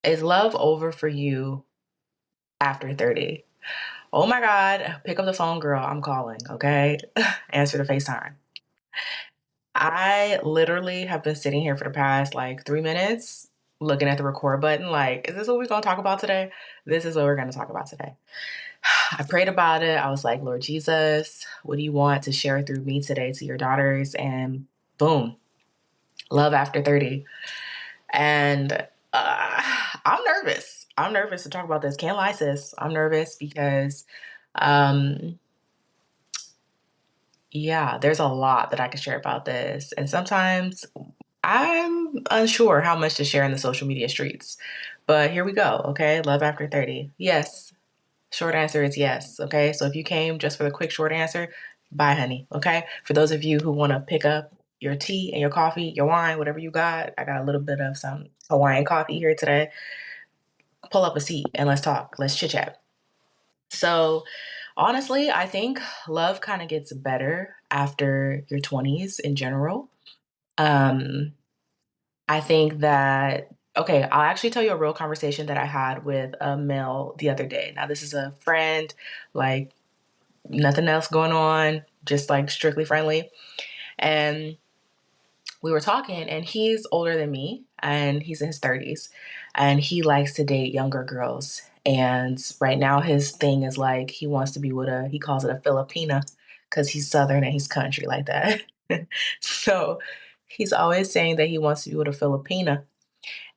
Is love over for you after 30? Oh my God, pick up the phone, girl. I'm calling, okay? Answer the FaceTime. I literally have been sitting here for the past like 3 minutes looking at the record button, like, is this what we're going to talk about today? This is what we're going to talk about today. I prayed about it. I was like, Lord Jesus, what do you want to share through me today to your daughters? And boom, love after 30. And I'm nervous. I'm nervous to talk about this. Can't lie, sis. I'm nervous because, um, yeah, there's a lot that I can share about this. And sometimes I'm unsure how much to share in the social media streets. But here we go, okay? Love after 30. Yes. Short answer is yes, okay? So if you came just for the quick short answer, bye, honey, okay? For those of you who want to pick up your tea and your coffee, your wine, whatever you got, I got a little bit of some Hawaiian coffee here today. Pull up a seat and let's talk. Let's chit chat. So, honestly, I think love kind of gets better after your 20s in general. Um, I think that, okay, I'll actually tell you a real conversation that I had with a male the other day. Now, this is a friend, like nothing else going on, just like strictly friendly. And we were talking, and he's older than me, and he's in his 30s, and he likes to date younger girls. And right now, his thing is like he wants to be with he calls it a Filipina because he's Southern and he's country like that. So he's always saying that he wants to be with a Filipina.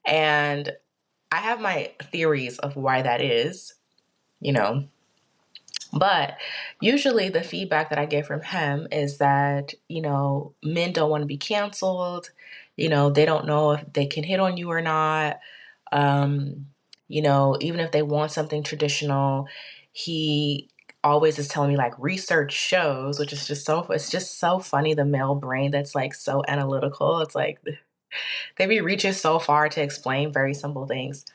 And I have my theories of why that is, you know, but usually the feedback that I get from him is that, men don't want to be canceled. They don't know if they can hit on you or not. Um, Even if they want something traditional, he always is telling me like research shows, which is it's just so funny, the male brain that's like so analytical. It's like they be reaching so far to explain very simple things.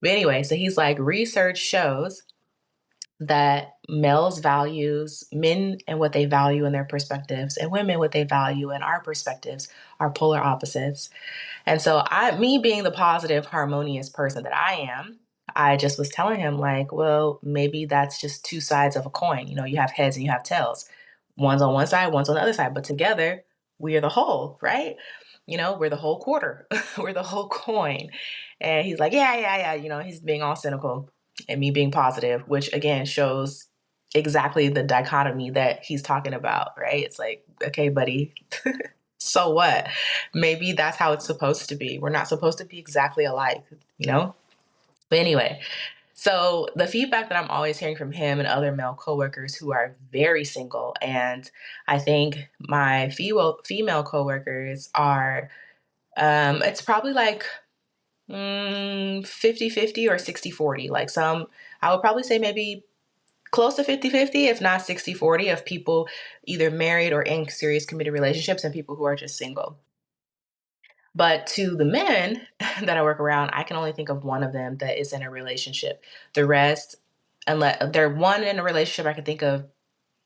But anyway, so he's like, research shows that males values men and what they value in their perspectives, and women what they value in our perspectives are polar opposites. And so me being the positive, harmonious person that I am, I just was telling him like, well, maybe that's just two sides of a coin. You have heads and you have tails. One's on one side, one's on the other side, but together we are the whole, right? We're the whole quarter. We're the whole coin. And he's like, yeah, yeah, yeah. He's being all cynical and me being positive, which again shows exactly the dichotomy that he's talking about, right? It's like, okay, buddy, so what? Maybe that's how it's supposed to be. We're not supposed to be exactly alike, you know? But anyway, so the feedback that I'm always hearing from him and other male coworkers who are very single, and I think my female coworkers are, it's probably like 50-50 or 60-40. Like I would probably say maybe close to 50-50, if not 60-40, of people either married or in serious committed relationships and people who are just single. But to the men that I work around, I can only think of one of them that is in a relationship. The rest, unless they're one in a relationship, I can think of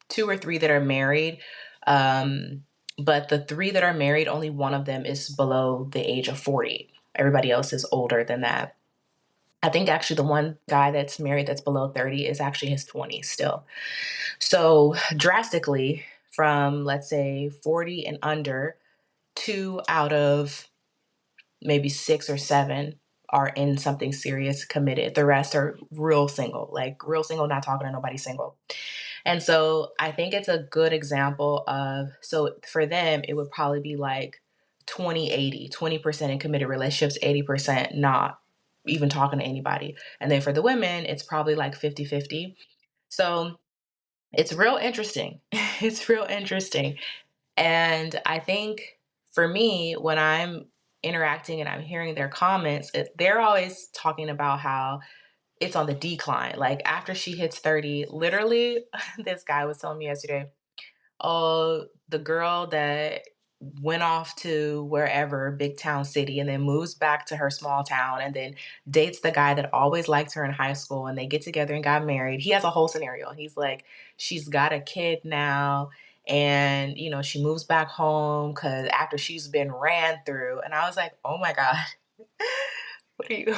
two or three that are married. Um, but the three that are married, only one of them is below the age of 40. Everybody else is older than that. I think actually the one guy that's married that's below 30 is actually his 20s still. So drastically from, let's say, 40 and under, two out of maybe six or seven are in something serious, committed. The rest are like real single, not talking to nobody, single. And so I think it's a good example so for them, it would probably be like 20% in committed relationships, 80% not even talking to anybody. And then for the women, it's probably like 50-50. So it's real interesting. It's real interesting. And I think for me, when I'm interacting and I'm hearing their comments, they're always talking about how it's on the decline. Like after she hits 30, literally, this guy was telling me yesterday, oh, the girl that went off to wherever, big town city, and then moves back to her small town and then dates the guy that always liked her in high school, and they get together and got married. He has a whole scenario. He's like, she's got a kid now, and she moves back home because after she's been ran through. And I was like, oh my God. What are you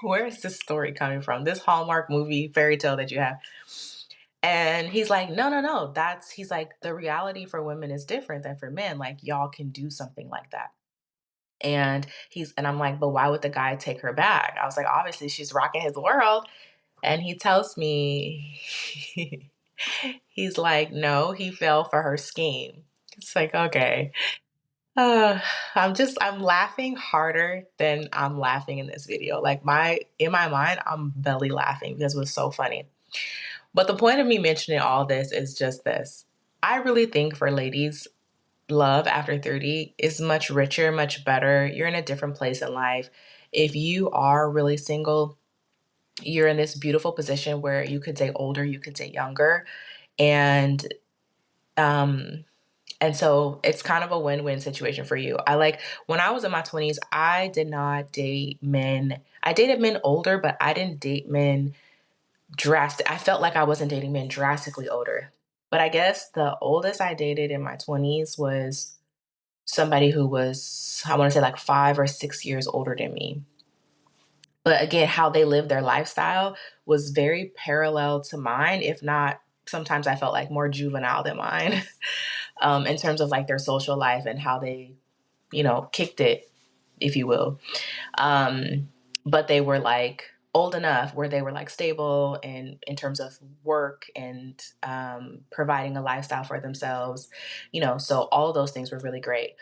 where is this story coming from? This Hallmark movie fairy tale that you have. And he's like, no, no, no. He's like, the reality for women is different than for men. Like, y'all can do something like that. And I'm like, but why would the guy take her back? I was like, obviously she's rocking his world. And he tells me, he's like, no, he fell for her scheme. It's like, okay. Uh, I'm laughing harder than I'm laughing in this video. Like in my mind, I'm belly laughing because it was so funny. But the point of me mentioning all this is just this. I really think for ladies, love after 30 is much richer, much better. You're in a different place in life. If you are really single, you're in this beautiful position where you could date older, you could date younger. And um and so it's kind of a win-win situation for you. When I was in my 20s, I did not date men. I dated men older, but I didn't date men I felt like I wasn't dating men drastically older. But I guess the oldest I dated in my 20s was somebody who was, I want to say, like 5 or 6 years older than me. But again, how they lived their lifestyle was very parallel to mine, if not, sometimes I felt like more juvenile than mine, in terms of like their social life and how they, kicked it, if you will. Um, but they were like old enough where they were like stable and in terms of work and providing a lifestyle for themselves, so all of those things were really great.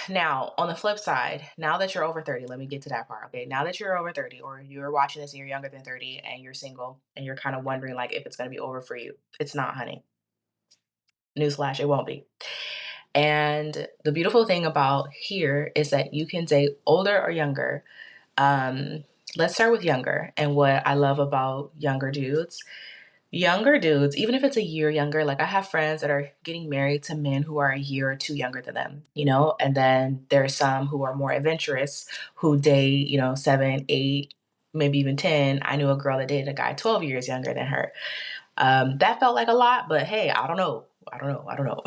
Now, on the flip side, now that you're over 30, let me get to that part. Okay. Now that you're over 30 or you're watching this and you're younger than 30 and you're single and you're kind of wondering like if it's going to be over for you, it's not, honey. Newsflash, it won't be. And the beautiful thing about here is that you can date older or younger. Um, let's start with younger. And what I love about younger dudes, even if it's a year younger, like I have friends that are getting married to men who are a year or two younger than them, and then there's some who are more adventurous who date, 7, 8, maybe even 10. I knew a girl that dated a guy 12 years younger than her. That felt like a lot, but hey, I don't know. I don't know.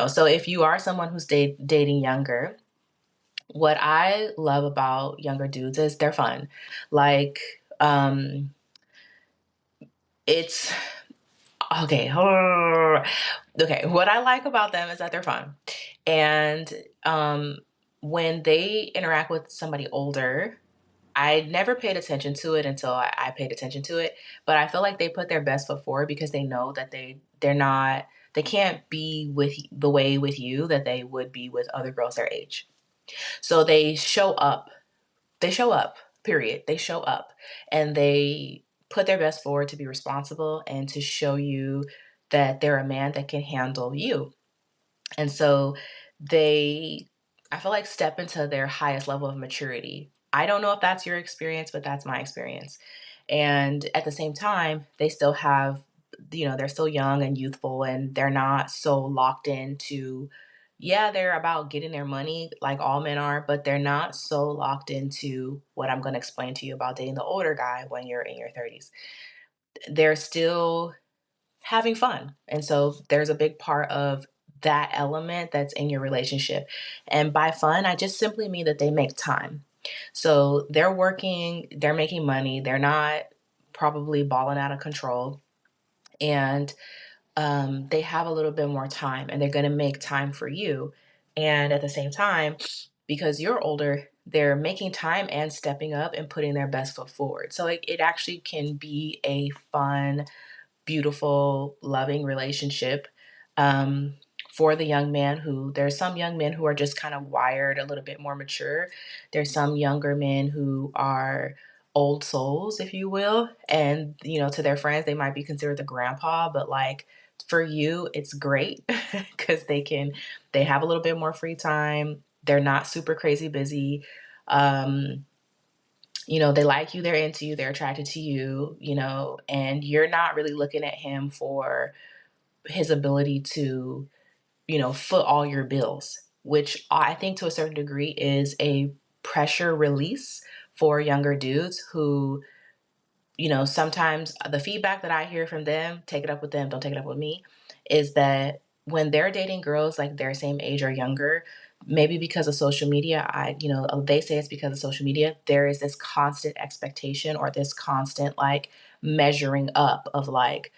So if you are someone who's dating younger, what I love about younger dudes is they're fun. Like, it's okay. Okay. What I like about them is that they're fun. And when they interact with somebody older, I never paid attention to it until I paid attention to it. But I feel like they put their best foot forward because they know that they can't be with the way with you that they would be with other girls their age. So they show up. They show up, period. They show up and they put their best forward to be responsible and to show you that they're a man that can handle you. And so they, I feel like, step into their highest level of maturity. I don't know if that's your experience, but that's my experience. And at the same time, they still have, they're still young and youthful and they're not so locked into, yeah, they're about getting their money like all men are, but they're not so locked into what I'm going to explain to you about dating the older guy when you're in your 30s. They're still having fun. And so there's a big part of that element that's in your relationship. And by fun, I just simply mean that they make time. So they're working, they're making money, they're not probably balling out of control. And they have a little bit more time and they're going to make time for you. And at the same time, because you're older, they're making time and stepping up and putting their best foot forward. So it actually can be a fun, beautiful, loving relationship for the young man there's some young men who are just kind of wired a little bit more mature. There's some younger men who are old souls, if you will. And, to their friends, they might be considered the grandpa, but like for you, it's great because they have a little bit more free time. They're not super crazy busy. Um, they like you, they're into you, they're attracted to you, and you're not really looking at him for his ability to, foot all your bills, which I think to a certain degree is a pressure release for younger dudes who, sometimes the feedback that I hear from them, take it up with them, don't take it up with me, is that when they're dating girls like their same age or younger, maybe because of social media, they say it's because of social media, there is this constant expectation or this constant like measuring up of like,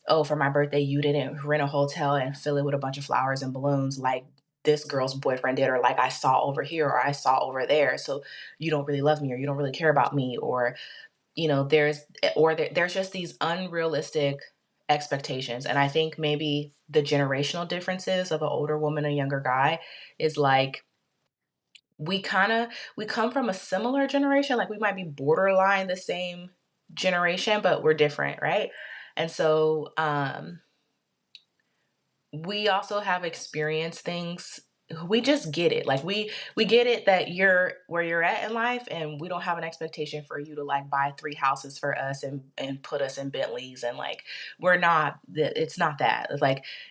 oh, for my birthday, you didn't rent a hotel and fill it with a bunch of flowers and balloons like this girl's boyfriend did, or like I saw over here or I saw over there. So you don't really love me or you don't really care about me, or, there's just these unrealistic expectations. And I think maybe the generational differences of an older woman and a younger guy is like, we come from a similar generation, like we might be borderline the same generation, but we're different, right? And so we also have experienced things. We just get it, like we get it that you're where you're at in life, and we don't have an expectation for you to like buy 3 houses for us and put us in Bentleys, and like we're not, it's not that.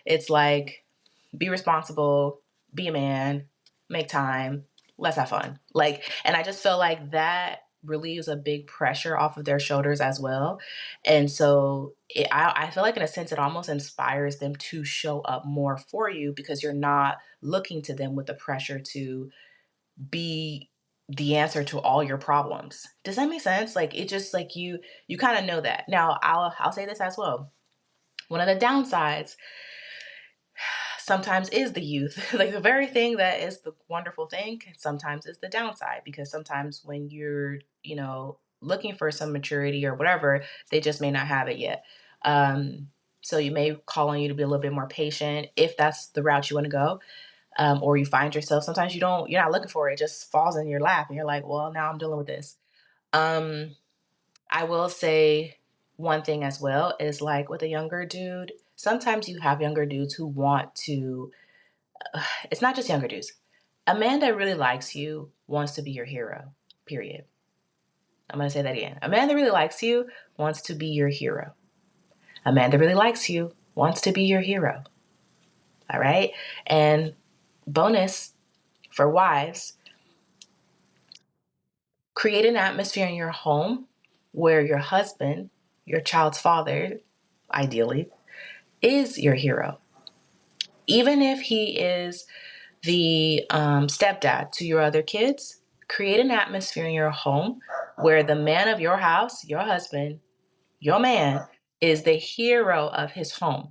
It's like be responsible, be a man, make time, let's have fun. Like, and I just feel like that relieves a big pressure off of their shoulders as well. And so I feel like in a sense, it almost inspires them to show up more for you because you're not looking to them with the pressure to be the answer to all your problems. Does that make sense? Like it just like you kind of know that. Now I'll say this as well. One of the downsides sometimes is the youth. Like the very thing that is the wonderful thing sometimes is the downside, because sometimes when you're, looking for some maturity or whatever, they just may not have it yet. So you may call on you to be a little bit more patient if that's the route you want to go. Or you find yourself, sometimes you're not looking for it. It just falls in your lap and you're like, well, now I'm dealing with this. Um, I will say one thing as well is like with a younger dude, sometimes you have younger dudes who want to, it's not just younger dudes. A man that really likes you wants to be your hero, period. I'm going to say that again. A man that really likes you wants to be your hero. A man that really likes you wants to be your hero. All right. And bonus for wives, create an atmosphere in your home where your husband, your child's father, ideally, is your hero. Even if he is the stepdad to your other kids, create an atmosphere in your home where the man of your house, your husband, your man, is the hero of his home.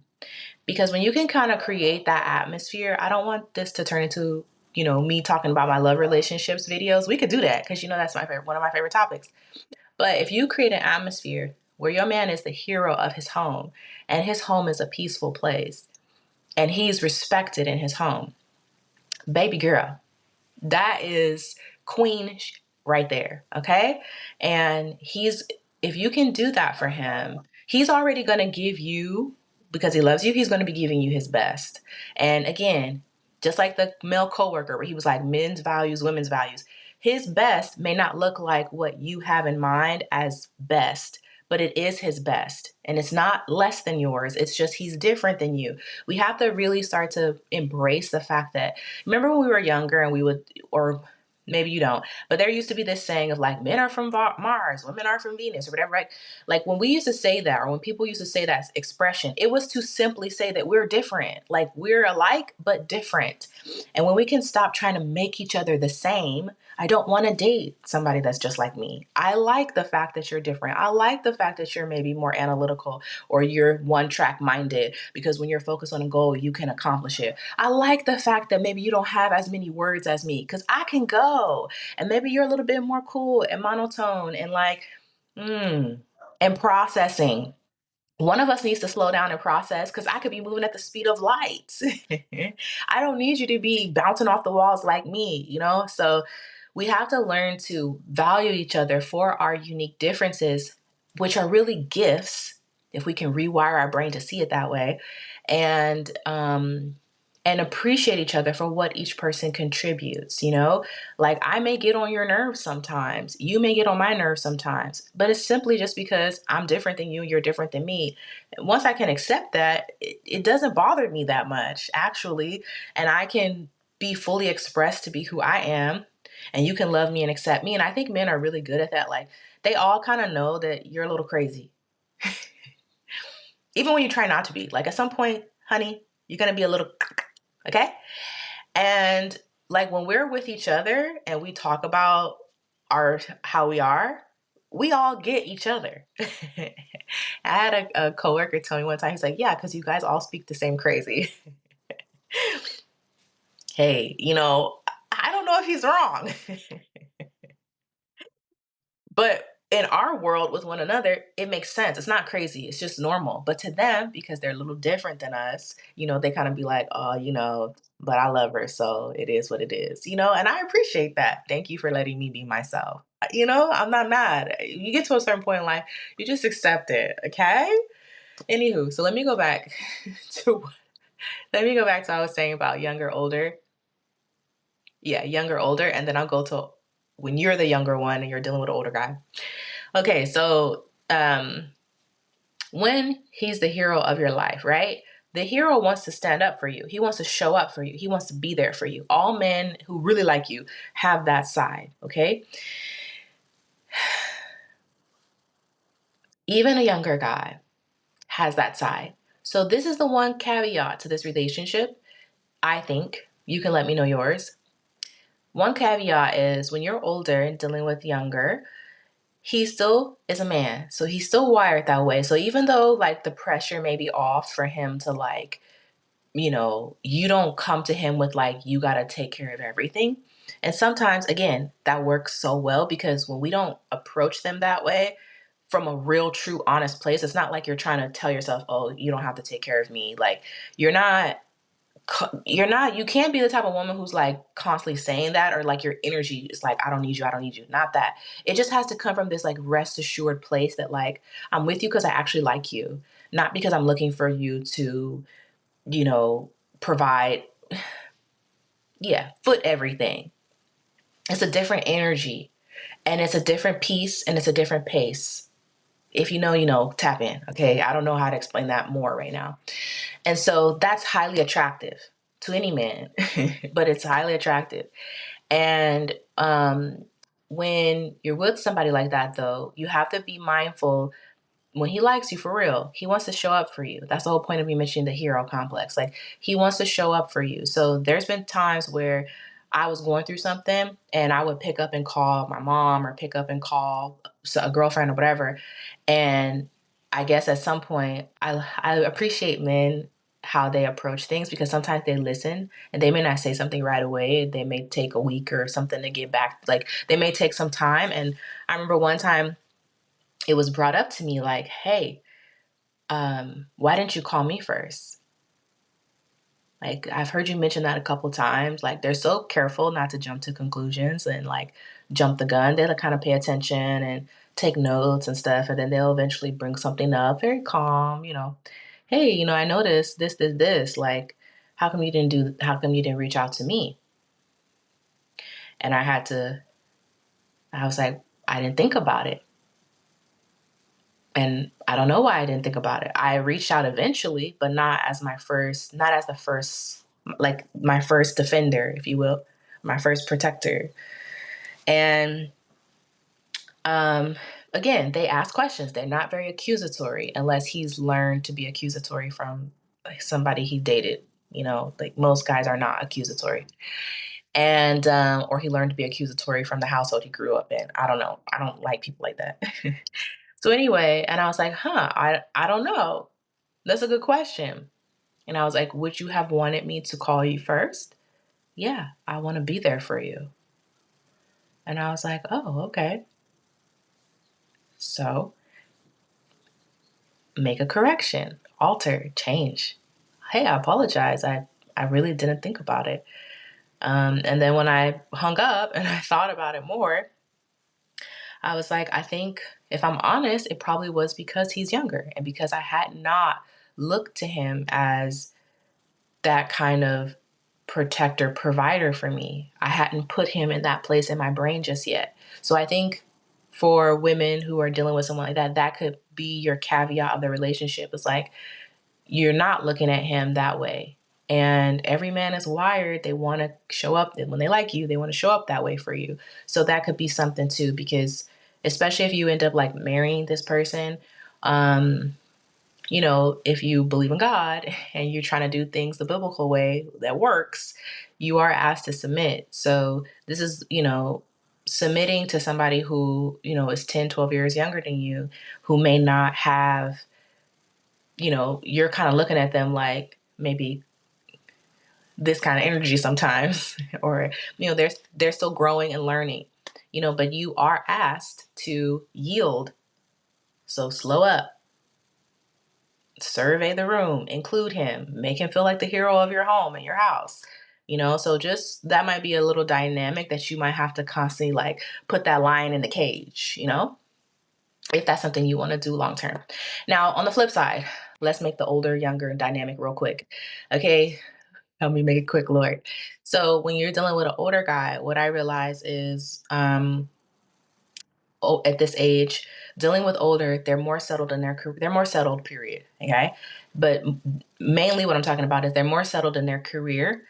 Because when you can kind of create that atmosphere, I don't want this to turn into, me talking about my love relationships videos. We could do that because that's one of my favorite topics. But if you create an atmosphere where your man is the hero of his home and his home is a peaceful place and he's respected in his home, baby girl, that is queen right there. Okay. And if you can do that for him, he's already going to give you, because he loves you, he's going to be giving you his best. And again, just like the male coworker where he was like men's values, women's values, his best may not look like what you have in mind as best, but it is his best. And it's not less than yours. It's just he's different than you. We have to really start to embrace the fact that, remember when we were younger and we would, or maybe you don't, but there used to be this saying of like, men are from Mars, women are from Venus, or whatever, right? Like when we used to say that, or when people used to say that expression, it was to simply say that we're different. Like we're alike, but different. And when we can stop trying to make each other the same, I don't want to date somebody that's just like me. I like the fact that you're different. I like the fact that you're maybe more analytical or you're one track minded, because when you're focused on a goal, you can accomplish it. I like the fact that maybe you don't have as many words as me because I can go. And maybe you're a little bit more cool and monotone and like, and processing. One of us needs to slow down and process because I could be moving at the speed of light. I don't need you to be bouncing off the walls like me, So we have to learn to value each other for our unique differences, which are really gifts, if we can rewire our brain to see it that way, and appreciate each other for what each person contributes. Like I may get on your nerves sometimes, you may get on my nerves sometimes, but it's simply just because I'm different than you, you're different than me. Once I can accept that, it doesn't bother me that much, actually, and I can be fully expressed to be who I am, and you can love me and accept me. And I think men are really good at that. Like they all kind of know that you're a little crazy, even when you try not to be. Like at some point, honey, you're going to be a little okay. And like when we're with each other and we talk about our how we all get each other. I had a coworker tell me one time, he's like, yeah, because you guys all speak the same crazy. Hey, I don't know if he's wrong. But in our world with one another, it makes sense. It's not crazy. It's just normal. But to them, because they're a little different than us, they kind of be like, oh, but I love her. So it is what it is, and I appreciate that. Thank you for letting me be myself. I'm not mad. You get to a certain point in life, you just accept it. Okay. Anywho, so to let me go back to what I was saying about younger, older. Yeah, younger, older, and then I'll go to when you're the younger one and you're dealing with an older guy. Okay, so when he's the hero of your life, right? The hero wants to stand up for you. He wants to show up for you. He wants to be there for you. All men who really like you have that side, okay? Even a younger guy has that side. So this is the one caveat to this relationship. I think you can let me know yours. One caveat is when you're older and dealing with younger, he still is a man. So he's still wired that way. So even though like the pressure may be off for him to like, you don't come to him with like, you got to take care of everything. And sometimes, again, that works so well because when we don't approach them that way from a real, true, honest place, it's not like you're trying to tell yourself, oh, you don't have to take care of me. Like you can't be the type of woman who's like constantly saying that or like your energy is like, I don't need you, I don't need you. Not that. It just has to come from this like rest assured place that like I'm with you because I actually like you, not because I'm looking for you to, provide, yeah, foot everything. It's a different energy and it's a different piece and it's a different pace. If tap in. Okay. I don't know how to explain that more right now. And so that's highly attractive to any man, but it's highly attractive. And when you're with somebody like that, though, you have to be mindful when he likes you for real, he wants to show up for you. That's the whole point of me mentioning the hero complex. Like he wants to show up for you. So there's been times where I was going through something and I would pick up and call my mom or pick up and call a girlfriend or whatever. And I guess at some point I appreciate men how they approach things because sometimes they listen and they may not say something right away. They may take a week or something to get back. Like they may take some time. And I remember one time it was brought up to me like, hey, why didn't you call me first? Like, I've heard you mention that a couple times. Like, they're so careful not to jump to conclusions and like jump the gun. They'll kind of pay attention and take notes and stuff. And then they'll eventually bring something up very calm, hey, I noticed this. Like, how come you didn't reach out to me? And I was like, I didn't think about it. And I don't know why I didn't think about it. I reached out eventually, but not as the first, like my first defender, if you will, my first protector. And again, they ask questions. They're not very accusatory unless he's learned to be accusatory from like somebody he dated. Like most guys are not accusatory. And or he learned to be accusatory from the household he grew up in. I don't know. I don't like people like that. So anyway, and I was like, I don't know. That's a good question. And I was like, would you have wanted me to call you first? Yeah, I want to be there for you. And I was like, oh, okay. So make a correction, alter, change. Hey, I apologize. I really didn't think about it. And then when I hung up and I thought about it more, I was like, I think if I'm honest, it probably was because he's younger and because I had not looked to him as that kind of protector, provider for me. I hadn't put him in that place in my brain just yet. So I think for women who are dealing with someone like that, that could be your caveat of the relationship. It's like you're not looking at him that way. And every man is wired. They want to show up when they like you, they want to show up that way for you. So that could be something too, because especially if you end up like marrying this person, if you believe in God and you're trying to do things the biblical way that works, you are asked to submit. So this is, submitting to somebody who, is 10, 12 years younger than you, who may not have, you're kind of looking at them like maybe this kind of energy sometimes, or, they're still growing and learning, but you are asked to yield. So slow up, survey the room, include him, make him feel like the hero of your home and your house. So just that might be a little dynamic that you might have to constantly like put that lion in the cage, if that's something you want to do long term. Now, on the flip side, let's make the older, younger dynamic real quick. Okay, help me make it quick, Lord. So when you're dealing with an older guy, what I realize is at this age, dealing with older, they're more settled in their career. They're more settled, period. Okay. But mainly what I'm talking about is they're more settled in their career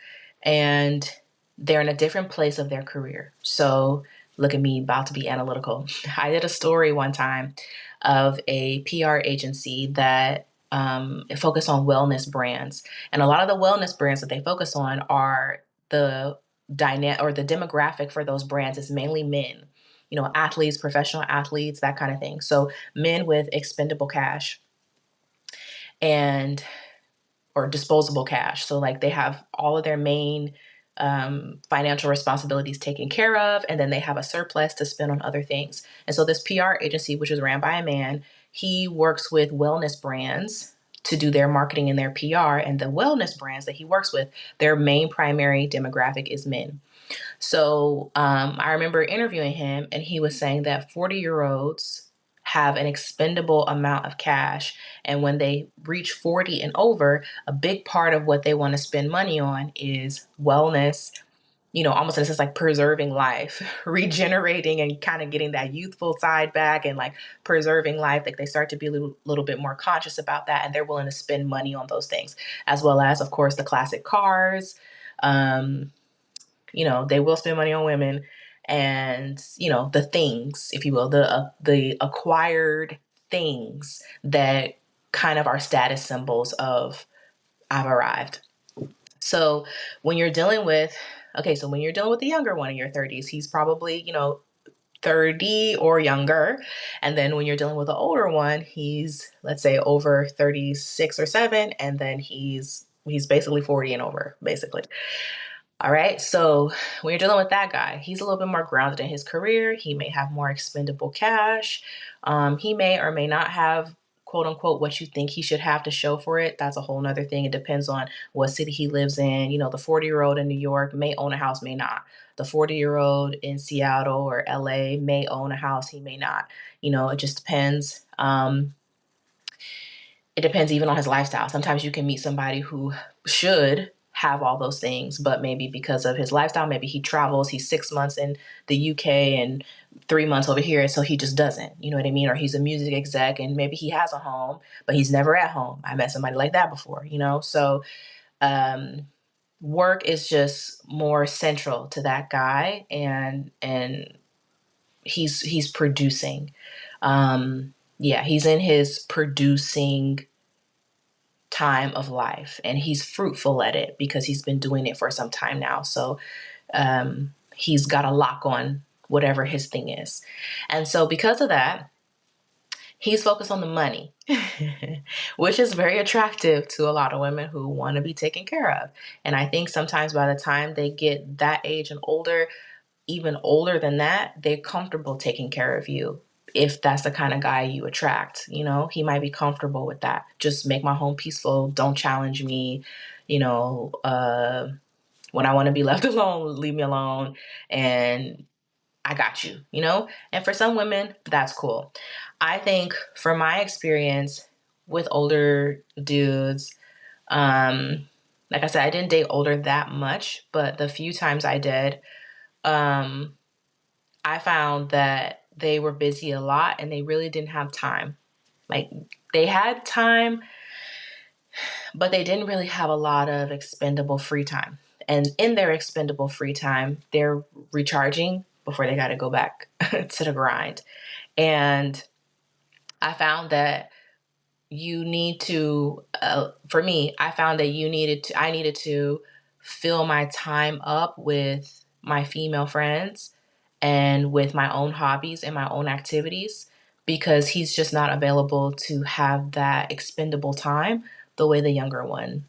and they're in a different place of their career. So look at me about to be analytical. I did a story one time of a PR agency that focused on wellness brands. And a lot of the wellness brands that they focus on are the the demographic for those brands is mainly men, athletes, professional athletes, that kind of thing. So men with expendable cash and or disposable cash. So like they have all of their main financial responsibilities taken care of, and then they have a surplus to spend on other things. And so this PR agency, which is ran by a man, he works with wellness brands to do their marketing and their PR. And the wellness brands that he works with, their main primary demographic is men. So I remember interviewing him, and he was saying that 40-year-olds have an expendable amount of cash. And when they reach 40 and over, a big part of what they want to spend money on is wellness, almost in a sense like preserving life, regenerating and kind of getting that youthful side back and like preserving life. Like they start to be a little bit more conscious about that, and they're willing to spend money on those things, as well as, of course, the classic cars. They will spend money on women and, the things, if you will, the acquired things that kind of are status symbols of I've arrived. So when you're dealing with, when you're dealing with the younger one in your 30s, he's probably, 30 or younger. And then when you're dealing with the older one, he's, let's say, over 36 or 7, and then he's basically 40 and over, basically. All right. So when you're dealing with that guy, he's a little bit more grounded in his career. He may have more expendable cash. He may or may not have, quote unquote, what you think he should have to show for it. That's a whole nother thing. It depends on what city he lives in. The 40-year-old in New York may own a house, may not. The 40-year-old in Seattle or LA may own a house, he may not. It just depends. It depends even on his lifestyle. Sometimes you can meet somebody who should have all those things, but maybe because of his lifestyle, maybe he travels, he's 6 months in the UK and 3 months over here, so he just doesn't, you know what I mean? Or he's a music exec and maybe he has a home, but he's never at home. I met somebody like that before, So work is just more central to that guy, and he's producing. He's in his producing time of life, and he's fruitful at it because he's been doing it for some time now. So he's got a lock on whatever his thing is. And so because of that, he's focused on the money, which is very attractive to a lot of women who want to be taken care of. And I think sometimes by the time they get that age and older, even older than that, they're comfortable taking care of you. If that's the kind of guy you attract, he might be comfortable with that. Just make my home peaceful. Don't challenge me. When I want to be left alone, leave me alone. And I got you, And for some women, that's cool. I think from my experience with older dudes, like I said, I didn't date older that much, but the few times I did, I found that they were busy a lot and they really didn't have time. Like they had time, but they didn't really have a lot of expendable free time. And in their expendable free time, they're recharging before they got to go back to the grind. And I found that, you need to, for me, I found that I needed to fill my time up with my female friends and with my own hobbies and my own activities, because he's just not available to have that expendable time the way the younger one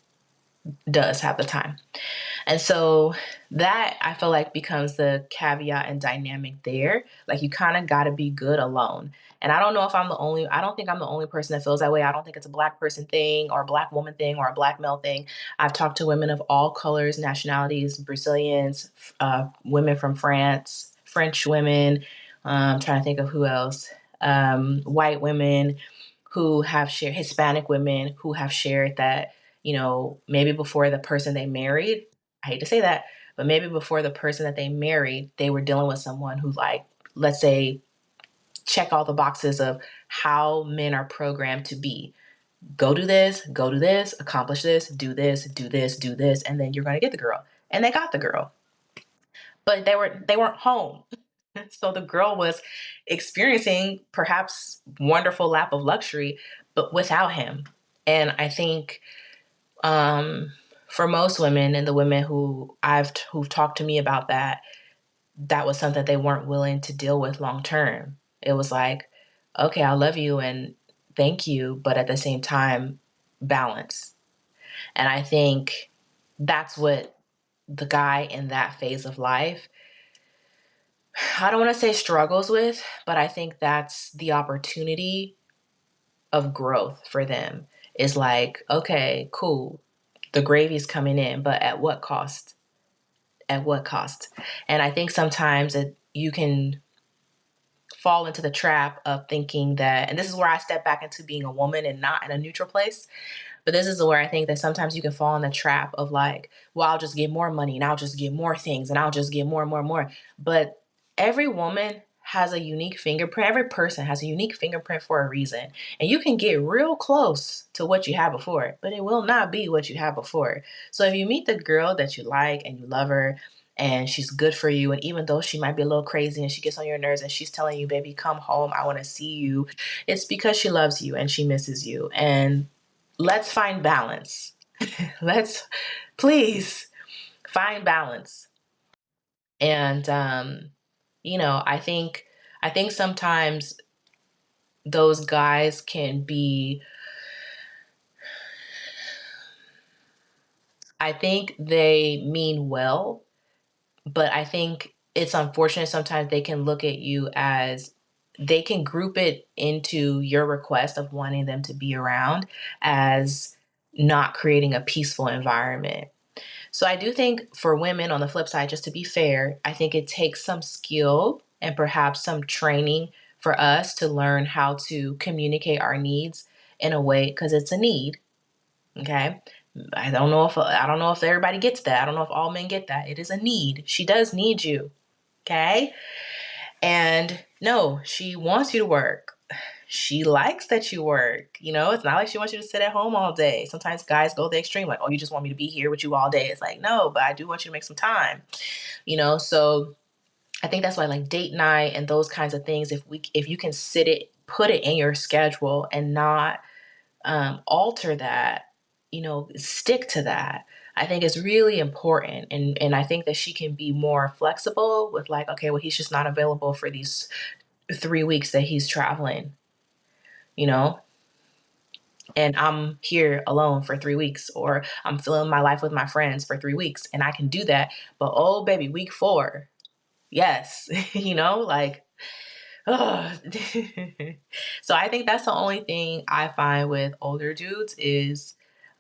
does have the time. And so that, I feel like, becomes the caveat and dynamic there. Like, you kind of got to be good alone. And I don't think I'm the only person that feels that way. I don't think it's a Black person thing or a Black woman thing or a Black male thing. I've talked to women of all colors, nationalities, Brazilians, women from France, French women. I'm trying to think of who else. White women who have shared, Hispanic women who have shared that, maybe before the person they married, I hate to say that, but maybe before the person that they married, they were dealing with someone who, like, let's say, check all the boxes of how men are programmed to be. Go do this, accomplish this, do this, do this, do this, and then you're going to get the girl. And they got the girl. But they weren't home. So the girl was experiencing perhaps wonderful lap of luxury, but without him. And I think, for most women, and the women who've talked to me about that, that was something they weren't willing to deal with long term. It was like, okay, I love you and thank you, but at the same time, balance. And I think that's what the guy in that phase of life, I don't want to say struggles with, but I think that's the opportunity of growth for them. Is like, okay, cool, the gravy's coming in, but at what cost? At what cost? And I think sometimes you can fall into the trap of thinking that, and this is where I step back into being a woman and not in a neutral place, but this is where I think that sometimes you can fall in the trap of like, well, I'll just get more money and I'll just get more things and I'll just get more and more and more. But every woman has a unique fingerprint. Every person has a unique fingerprint for a reason. And you can get real close to what you had before, but it will not be what you had before. So if you meet the girl that you like and you love her and she's good for you, and even though she might be a little crazy and she gets on your nerves and she's telling you, baby, come home, I want to see you, it's because she loves you and she misses you. And let's find balance. Let's please find balance. And I think sometimes those guys can be, I think they mean well, but I think it's unfortunate sometimes they can look at you as, they can group it into your request of wanting them to be around as not creating a peaceful environment. So I do think for women, on the flip side, just to be fair, I think it takes some skill and perhaps some training for us to learn how to communicate our needs in a way, because it's a need. Okay. I don't know if everybody gets that. I don't know if all men get that. It is a need. She does need you. Okay. And no, she wants you to work. She likes that you work. It's not like she wants you to sit at home all day. Sometimes guys go the extreme, like, oh, you just want me to be here with you all day. It's like, no, but I do want you to make some time. So I think that's why, like, date night and those kinds of things, if you can put it in your schedule and not alter that, stick to that. I think it's really important. And I think that she can be more flexible with, like, okay, well, he's just not available for these 3 weeks that he's traveling, you know, and I'm here alone for 3 weeks, or I'm filling my life with my friends for 3 weeks, and I can do that. But oh, baby, week 4, yes, like, oh. So I think that's the only thing I find with older dudes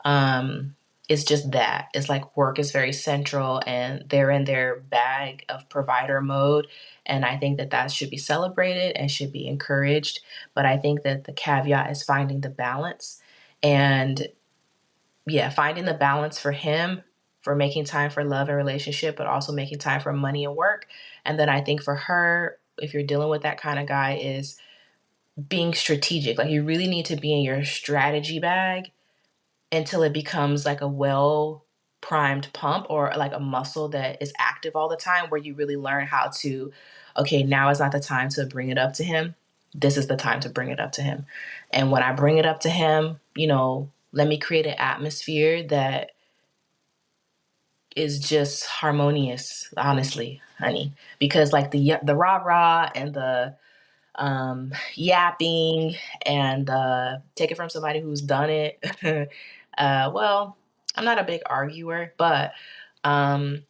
um, is just that. It's like work is very central, and they're in their bag of provider mode. And I think that that should be celebrated and should be encouraged. But I think that the caveat is finding the balance. And yeah, finding the balance for him, for making time for love and relationship, but also making time for money and work. And then I think for her, if you're dealing with that kind of guy, is being strategic. Like, you really need to be in your strategy bag until it becomes like a well primed pump, or like a muscle that is active all the time, where you really learn how to, okay, now is not the time to bring it up to him. this is the time to bring it up to him. And when I bring it up to him, let me create an atmosphere that is just harmonious, honestly, honey. Because like the rah rah and the yapping and take it from somebody who's done it. Well, I'm not a big arguer, but um,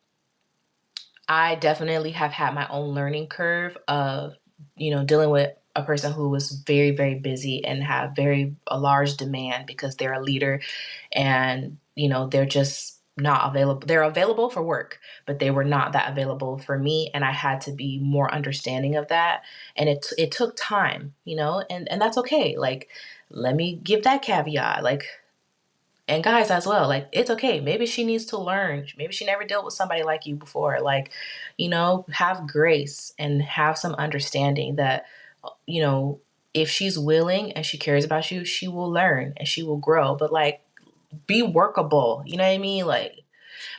I definitely have had my own learning curve of, dealing with a person who was very, very busy and have a large demand because they're a leader and, they're just not available. They're available for work, but they were not that available for me. And I had to be more understanding of that. And it took time, and that's okay. Like, let me give that caveat. Like, and guys as well, like, it's okay. Maybe she needs to learn. Maybe she never dealt with somebody like you before. Like, have grace and have some understanding that, you know, if she's willing and she cares about you, she will learn and she will grow. But like, be workable. You know what I mean? Like,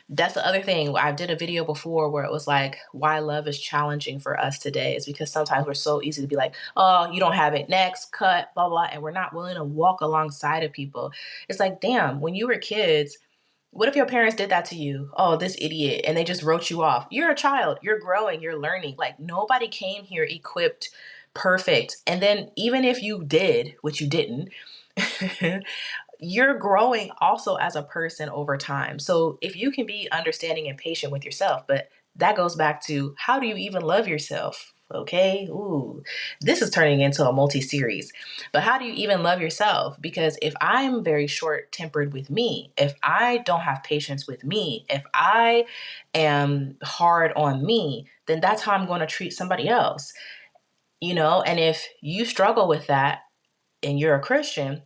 that's the other thing. I did a video before where it was like, why love is challenging for us today is because sometimes we're so easy to be like, oh, you don't have it, next, cut, blah, blah. And we're not willing to walk alongside of people. It's like, damn, when you were kids, what if your parents did that to you? Oh, this idiot. And they just wrote you off. You're a child. You're growing. You're learning. Like, nobody came here equipped perfect. And then even if you did, which you didn't, you're growing also as a person over time. So if you can be understanding and patient with yourself, but that goes back to, how do you even love yourself? Okay. Ooh, this is turning into a multi-series. But how do you even love yourself? Because if I'm very short tempered with me, if I don't have patience with me, if I am hard on me, then that's how I'm going to treat somebody else. And if you struggle with that and you're a Christian,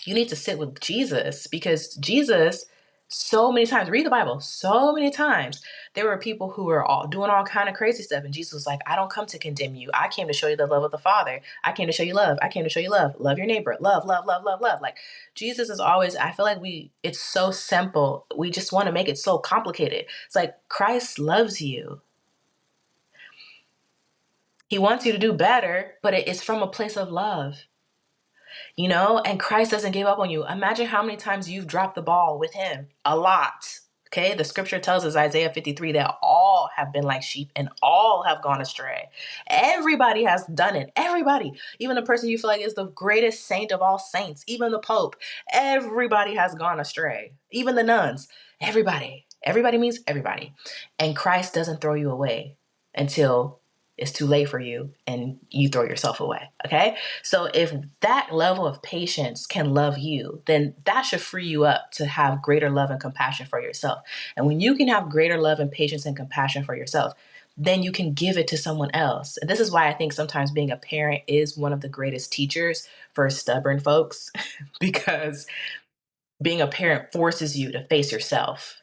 you need to sit with Jesus, because Jesus, so many times, read the Bible, so many times, there were people who were all doing all kind of crazy stuff. And Jesus was like, I don't come to condemn you. I came to show you the love of the Father. I came to show you love. I came to show you love. Love your neighbor. Love, love, love, love, love. Like, Jesus is always, I feel like it's so simple. We just want to make it so complicated. It's like, Christ loves you. He wants you to do better, but it's from a place of love. And Christ doesn't give up on you. Imagine how many times you've dropped the ball with him. A lot. Okay. The scripture tells us, Isaiah 53, that all have been like sheep and all have gone astray. Everybody has done it. Everybody, even the person you feel like is the greatest saint of all saints, even the Pope, everybody has gone astray. Even the nuns, everybody means everybody. And Christ doesn't throw you away until it's too late for you and you throw yourself away. Okay. So if that level of patience can love you, then that should free you up to have greater love and compassion for yourself. And when you can have greater love and patience and compassion for yourself, then you can give it to someone else. And this is why I think sometimes being a parent is one of the greatest teachers for stubborn folks, because being a parent forces you to face yourself.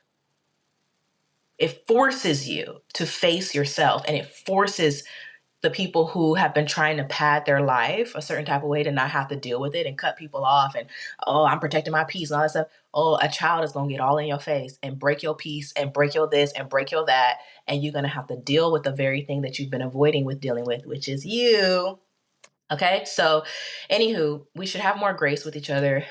It forces you to face yourself, and it forces the people who have been trying to pad their life a certain type of way to not have to deal with it and cut people off and, oh, I'm protecting my peace and all that stuff. Oh, a child is going to get all in your face and break your peace and break your this and break your that. And you're going to have to deal with the very thing that you've been avoiding with dealing with, which is you. Okay. So anywho, we should have more grace with each other.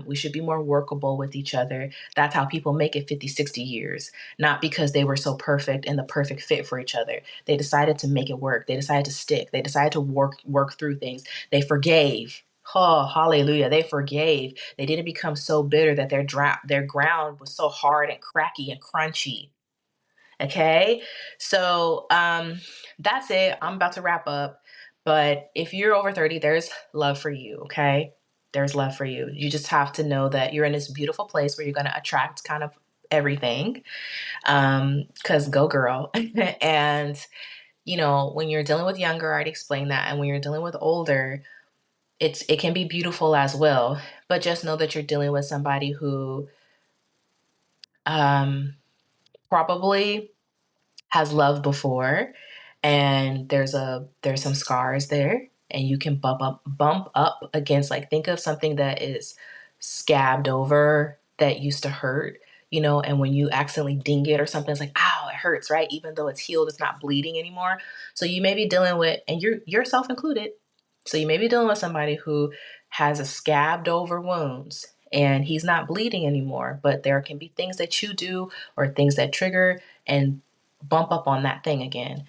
We should be more workable with each other. That's how people make it 50, 60 years, not because they were so perfect and the perfect fit for each other. They decided to make it work. They decided to stick. They decided to work through things. They forgave. Oh, hallelujah. They forgave. They didn't become so bitter that their ground was so hard and cracky and crunchy. Okay. So that's it. I'm about to wrap up. But if you're over 30, there's love for you. Okay. There's love for you. You just have to know that you're in this beautiful place where you're going to attract kind of everything. Because go girl. And, when you're dealing with younger, I'd explain that. And when you're dealing with older, it can be beautiful as well. But just know that you're dealing with somebody who um, probably has loved before, and there's some scars there, and you can bump up against, like, think of something that is scabbed over that used to hurt, and when you accidentally ding it or something, it's like, ow, it hurts, right? Even though it's healed, it's not bleeding anymore. So you may be dealing with, and you're yourself included, So you may be dealing with somebody who has a scabbed over wounds and he's not bleeding anymore, but there can be things that you do or things that trigger and bump up on that thing again.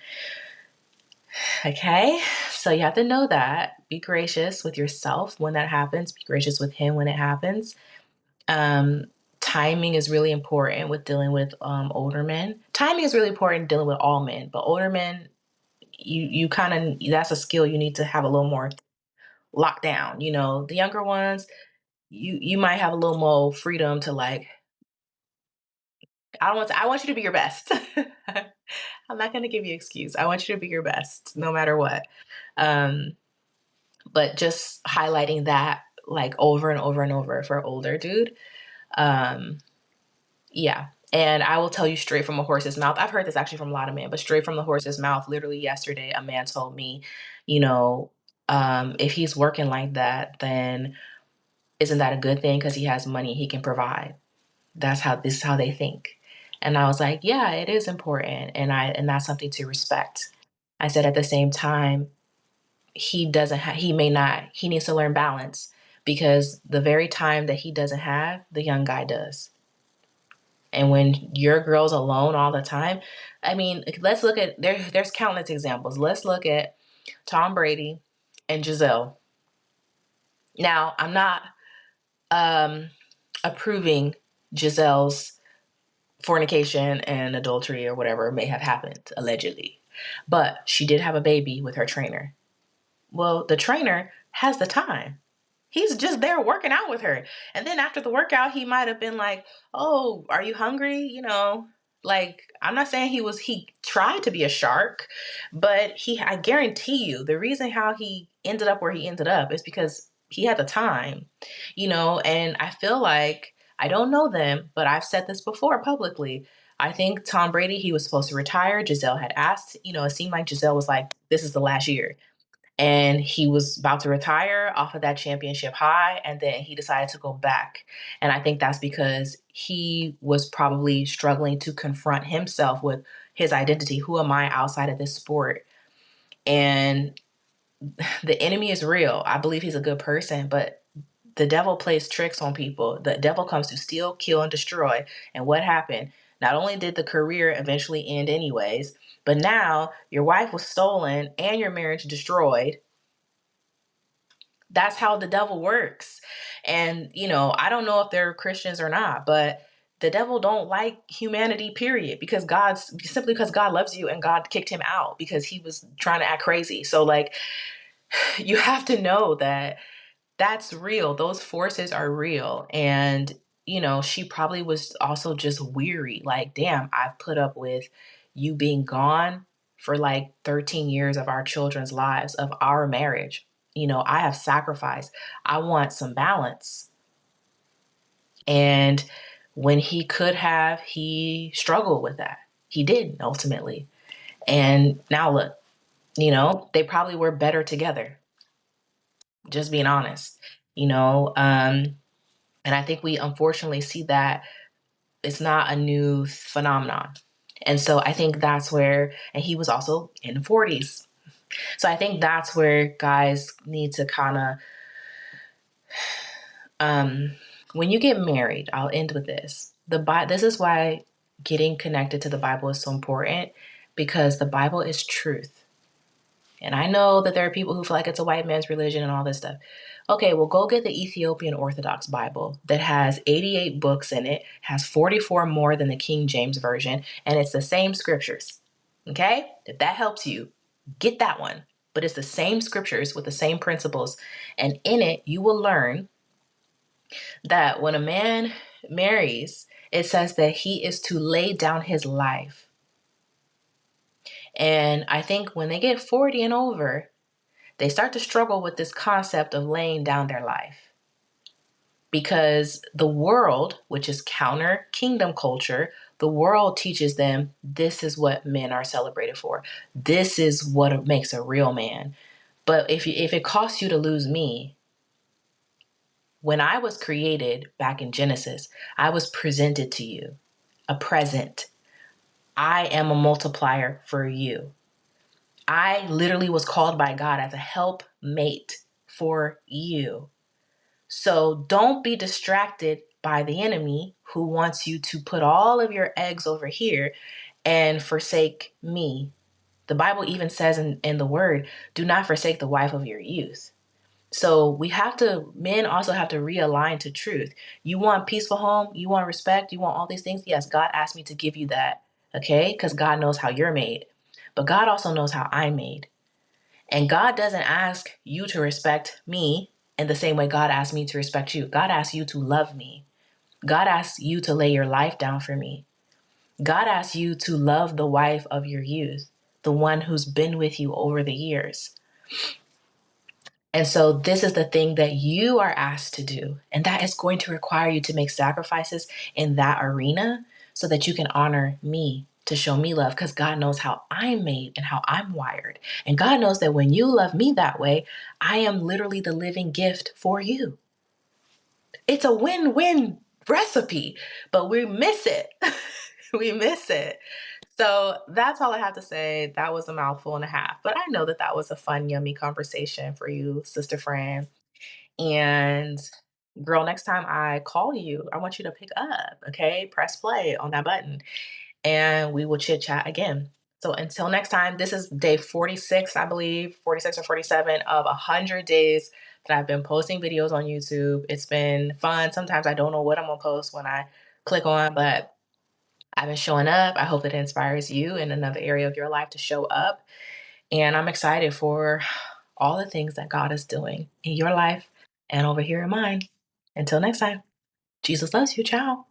Okay, so you have to know that. Be gracious with yourself when that happens. Be gracious with him when it happens. Timing is really important with dealing with older men. Timing is really important dealing with all men, but older men, you kind of, that's a skill you need to have a little more locked down. You know, the younger ones, you might have a little more freedom to like. I want you to be your best. I'm not going to give you an excuse. I want you to be your best, no matter what. Um, but just highlighting that like over and over and over for older dude. Um, yeah. And I will tell you straight from a horse's mouth. I've heard this actually from a lot of men, but straight from the horse's mouth, literally yesterday, a man told me, you know, if he's working like that, then isn't that a good thing? Because he has money he can provide. This is how they think. And I was like, yeah, it is important. And that's something to respect. I said at the same time, he needs to learn balance because the very time that he doesn't have, the young guy does. And when your girl's alone all the time, I mean, let's look at there's countless examples. Let's look at Tom Brady and Giselle. Now, I'm not approving Giselle's fornication and adultery or whatever may have happened, allegedly. But she did have a baby with her trainer. Well, the trainer has the time. He's just there working out with her. And then after the workout, he might have been like, "Oh, are you hungry?" You know, like I'm not saying he tried to be a shark, but I guarantee you the reason how he ended up where he ended up is because he had the time, you know, and I feel like I don't know them, but I've said this before publicly. I think Tom Brady, he was supposed to retire. Giselle had asked, you know, it seemed like Giselle was like, this is the last year and he was about to retire off of that championship high and then he decided to go back, and I think that's because he was probably struggling to confront himself with his identity. Who am I outside of this sport? And the enemy is real. I believe he's a good person, but the devil plays tricks on people. The devil comes to steal, kill, and destroy. And what happened? Not only did the career eventually end anyways, but now your wife was stolen and your marriage destroyed. That's how the devil works. And you know, I don't know if they're Christians or not, but the devil don't like humanity, period, because God loves you and God kicked him out because he was trying to act crazy. So like you have to know that that's real. Those forces are real. And you know, she probably was also just weary, like, damn, I've put up with you being gone for like 13 years of our children's lives, of our marriage. You know, I have sacrificed. I want some balance. And when he could have, he struggled with that. He didn't ultimately. And now look, you know, they probably were better together, just being honest, you know. And I think we unfortunately see that it's not a new phenomenon. And so I think that's where, and he was also in the 40s. So I think that's where guys need to kind of, when you get married, I'll end with this. This is why getting connected to the Bible is so important, because the Bible is truth. And I know that there are people who feel like it's a white man's religion and all this stuff. Okay, well, go get the Ethiopian Orthodox Bible that has 88 books in it, has 44 more than the King James Version, and it's the same scriptures. Okay? If that helps you, get that one. But it's the same scriptures with the same principles. And in it, you will learn that when a man marries, it says that he is to lay down his life. And I think when they get 40 and over, they start to struggle with this concept of laying down their life. Because the world, which is counter kingdom culture, the world teaches them this is what men are celebrated for. This is what makes a real man. But if it costs you to lose me, when I was created back in Genesis, I was presented to you, a present. I am a multiplier for you. I literally was called by God as a helpmate for you. So don't be distracted by the enemy who wants you to put all of your eggs over here and forsake me. The Bible even says in the word, do not forsake the wife of your youth. So men also have to realign to truth. You want peaceful home, you want respect, you want all these things. Yes, God asked me to give you that. Okay? Because God knows how you're made. But God also knows how I'm made. And God doesn't ask you to respect me in the same way God asked me to respect you. God asks you to love me. God asks you to lay your life down for me. God asks you to love the wife of your youth, the one who's been with you over the years. And so this is the thing that you are asked to do. And that is going to require you to make sacrifices in that arena so that you can honor me, to show me love, because God knows how I'm made and how I'm wired. And God knows that when you love me that way, I am literally the living gift for you. It's a win-win recipe, but we miss it. We miss it. So that's all I have to say. That was a mouthful and a half, but I know that that was a fun, yummy conversation for you, Sister Fran. And girl, next time I call you, I want you to pick up, okay? Press play on that button and we will chit chat again. So until next time, this is day 46, I believe, 46 or 47 of 100 days that I've been posting videos on YouTube. It's been fun. Sometimes I don't know what I'm gonna post when I click on, but I've been showing up. I hope it inspires you in another area of your life to show up. And I'm excited for all the things that God is doing in your life and over here in mine. Until next time, Jesus loves you. Ciao.